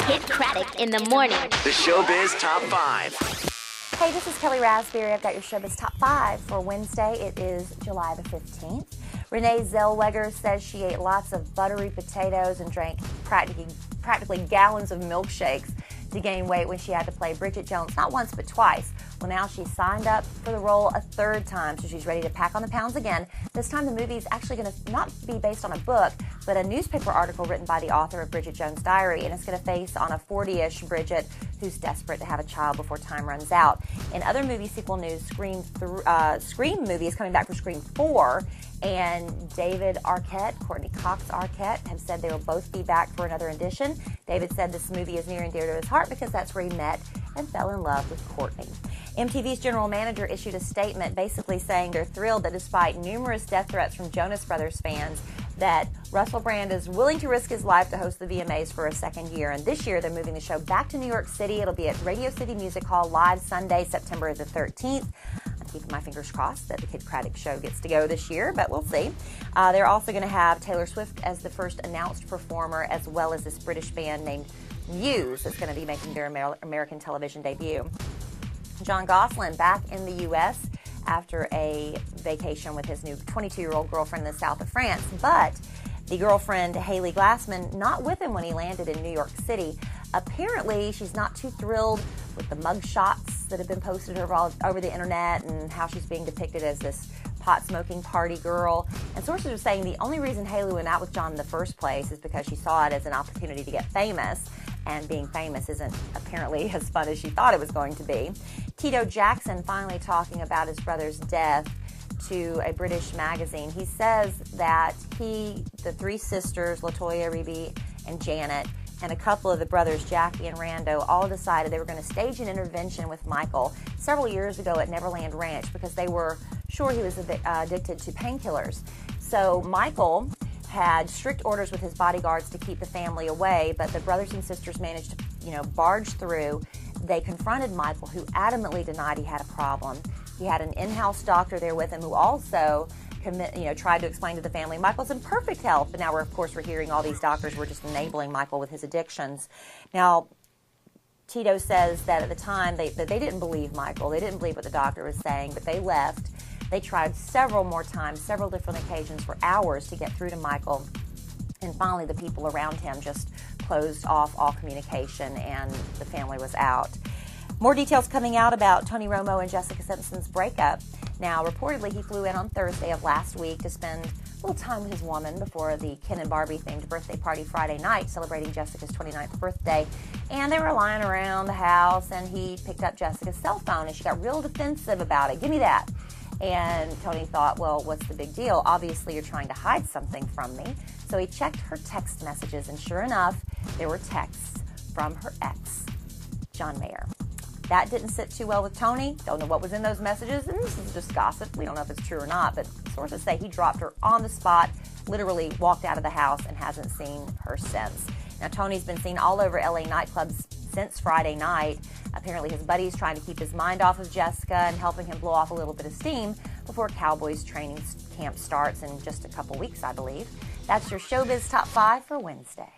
Kidd Kraddick in the morning. The Showbiz Top 5. Hey, this is Kellie Rasberry. I've got your Showbiz Top 5 for Wednesday. It is July the 15th. Renee Zellweger says she ate lots of buttery potatoes and drank practically gallons of milkshakes to gain weight when she had to play Bridget Jones, not once but twice. Well, now she's signed up for the role a third time, so she's ready to pack on the pounds again. This time the movie is actually going to not be based on a book, but a newspaper article written by the author of Bridget Jones' Diary, and it's going to face on a 40-ish Bridget who's desperate to have a child before time runs out. In other movie sequel news, Scream movie is coming back for Scream 4, and David Arquette, Courtney Cox Arquette, have said they will both be back for another edition. David said this movie is near and dear to his heart because that's where he met and fell in love with Courtney. MTV's general manager issued a statement basically saying they're thrilled that despite numerous death threats from Jonas Brothers fans, that Russell Brand is willing to risk his life to host the VMAs for a second year. And this year, they're moving the show back to New York City. It'll be at Radio City Music Hall live Sunday, September the 13th. I'm keeping my fingers crossed that the Kidd Kraddick show gets to go this year, but we'll see. They're also going to have Taylor Swift as the first announced performer, as well as this British band named Muse that's going to be making their American television debut. John Gosselin back in the U.S. after a vacation with his new 22-year-old girlfriend in the south of France. But the girlfriend, Haley Glassman, not with him when he landed in New York City. Apparently, she's not too thrilled with the mug shots that have been posted all over the internet and how she's being depicted as this pot-smoking party girl. And sources are saying the only reason Haley went out with John in the first place is because she saw it as an opportunity to get famous. And being famous isn't apparently as fun as she thought it was going to be. Tito Jackson finally talking about his brother's death to a British magazine. He says that the three sisters, LaToya, Rebe, and Janet, and a couple of the brothers, Jackie and Rando, all decided they were going to stage an intervention with Michael several years ago at Neverland Ranch because they were sure he was addicted to painkillers. So Michael had strict orders with his bodyguards to keep the family away, but the brothers and sisters managed to, barge through. They confronted Michael, who adamantly denied he had a problem. He had an in-house doctor there with him who also tried to explain to the family Michael's in perfect health, but now we're hearing all these doctors were just enabling Michael with his addictions. Now, Tito says that at the time they didn't believe Michael. They didn't believe what the doctor was saying, but they left. They tried several more times, several different occasions for hours to get through to Michael. And finally, the people around him just closed off all communication and the family was out. More details coming out about Tony Romo and Jessica Simpson's breakup. Now, reportedly, he flew in on Thursday of last week to spend a little time with his woman before the Ken and Barbie themed birthday party Friday night, celebrating Jessica's 29th birthday. And they were lying around the house, and he picked up Jessica's cell phone, and she got real defensive about it. Give me that. And Tony thought, well, what's the big deal? Obviously, you're trying to hide something from me. So he checked her text messages, and sure enough, there were texts from her ex, John Mayer. That didn't sit too well with Tony. Don't know what was in those messages, and this is just gossip. We don't know if it's true or not, but sources say he dropped her on the spot, literally walked out of the house, and hasn't seen her since. Now, Tony's been seen all over LA nightclubs since Friday night. Apparently, his buddy's trying to keep his mind off of Jessica and helping him blow off a little bit of steam before Cowboys training camp starts in just a couple weeks, I believe. That's your Showbiz Top 5 for Wednesday.